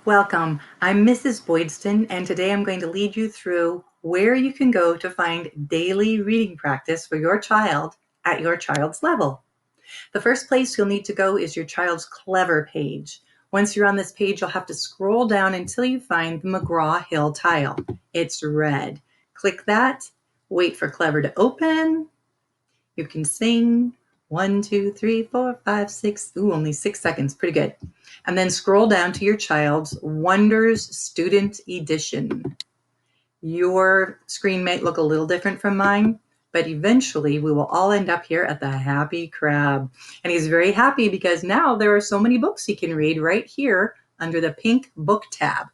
Welcome. I'm Mrs. Boydston, and today I'm going to lead you through where you can go to find daily reading practice for your child at your child's level. The first place you'll need to go is your child's Clever page. Once you're on this page, you'll have to scroll down until you find the McGraw Hill tile. It's red. Click that, wait for Clever to open. You can sing 1, 2, 3, 4, 5, 6. Ooh, only 6 seconds. Pretty good. And then scroll down to your child's Wonders Student Edition. Your screen might look a little different from mine, but eventually we will all end up here at the Happy Crab. And he's very happy because now there are so many books he can read right here under the pink book tab.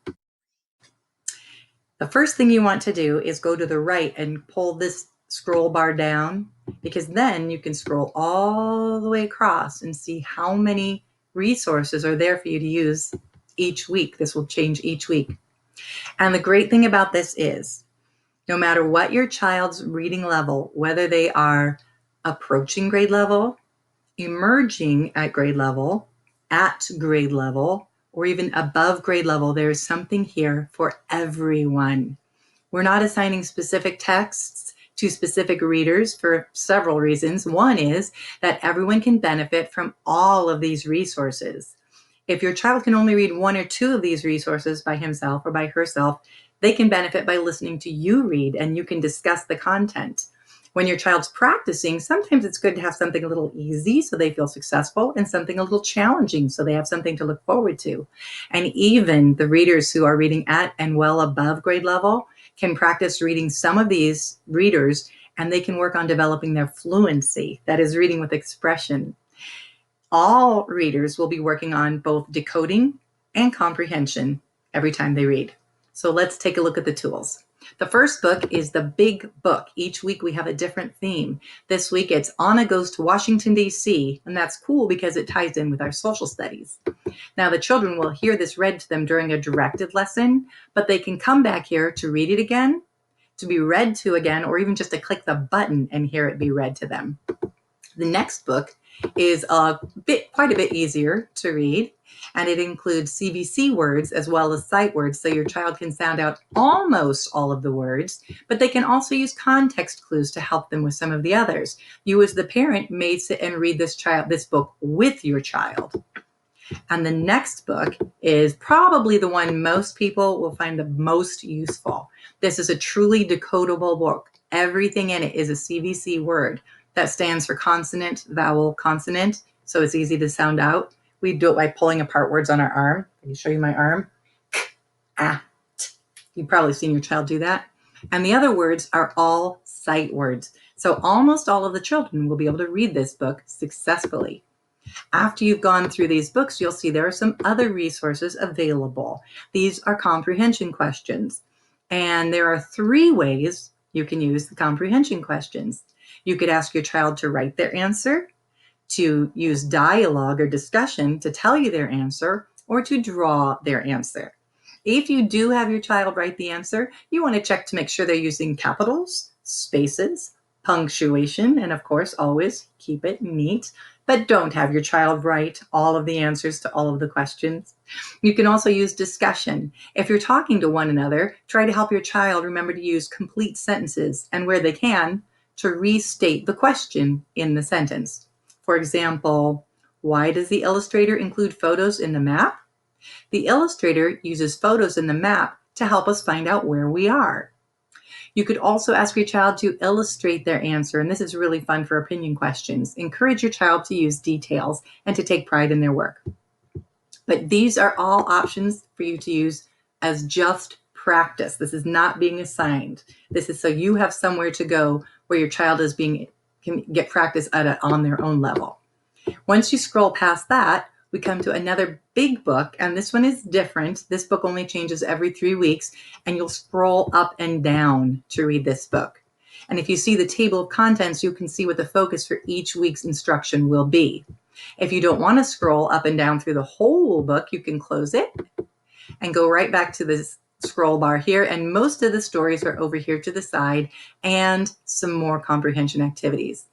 The first thing you want to do is go to the right and pull this scroll bar down, because then you can scroll all the way across and see how many resources are there for you to use each week. This will change each week. And the great thing about this is, no matter what your child's reading level, whether they are approaching grade level, emerging at grade level, or even above grade level, there is something here for everyone. We're not assigning specific texts to specific readers for several reasons. One is that everyone can benefit from all of these resources. If your child can only read 1 or 2 of these resources by himself or by herself, they can benefit by listening to you read, and you can discuss the content. When your child's practicing, sometimes it's good to have something a little easy so they feel successful, and something a little challenging so they have something to look forward to. And even the readers who are reading at and well above grade level can practice reading some of these readers, and they can work on developing their fluency, that is, reading with expression. All readers will be working on both decoding and comprehension every time they read. So let's take a look at the tools. The first book is the big book. Each week we have a different theme. This week it's Anna Goes to Washington, D.C., and that's cool because it ties in with our social studies. Now the children will hear this read to them during a directed lesson, but they can come back here to read it again, to be read to again, or even just to click the button and hear it be read to them. The next book is quite a bit easier to read, and it includes CVC words as well as sight words, so your child can sound out almost all of the words, but they can also use context clues to help them with some of the others. You as the parent may sit and read this book with your child. And the next book is probably the one most people will find the most useful. This is a truly decodable book. Everything in it is a CVC word. That stands for consonant, vowel, consonant, so it's easy to sound out. We do it by pulling apart words on our arm. Can you show you my arm? T. You've probably seen your child do that. And the other words are all sight words. So almost all of the children will be able to read this book successfully. After you've gone through these books, you'll see there are some other resources available. These are comprehension questions. And there are 3 ways you can use the comprehension questions. You could ask your child to write their answer, to use dialogue or discussion to tell you their answer, or to draw their answer. If you do have your child write the answer, you want to check to make sure they're using capitals, spaces, punctuation, and of course, always keep it neat. But don't have your child write all of the answers to all of the questions. You can also use discussion. If you're talking to one another, try to help your child remember to use complete sentences, and where they can, to restate the question in the sentence. For example, why does the illustrator include photos in the map? The illustrator uses photos in the map to help us find out where we are. You could also ask your child to illustrate their answer, and this is really fun for opinion questions. Encourage your child to use details and to take pride in their work. But these are all options for you to use as just practice. This is not being assigned. This is so you have somewhere to go where your child can get practice on their own level. Once you scroll past that, we come to another big book, and this one is different. This book only changes every 3 weeks, and you'll scroll up and down to read this book. And if you see the table of contents, you can see what the focus for each week's instruction will be. If you don't want to scroll up and down through the whole book, you can close it and go right back to this scroll bar here, and most of the stories are over here to the side, and some more comprehension activities.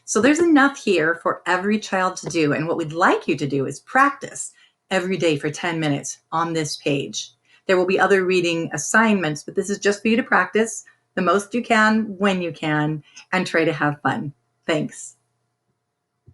So there's enough here for every child to do, and what we'd like you to do is practice every day for 10 minutes on this page. There will be other reading assignments, but this is just for you to practice the most you can when you can and try to have fun. Thanks.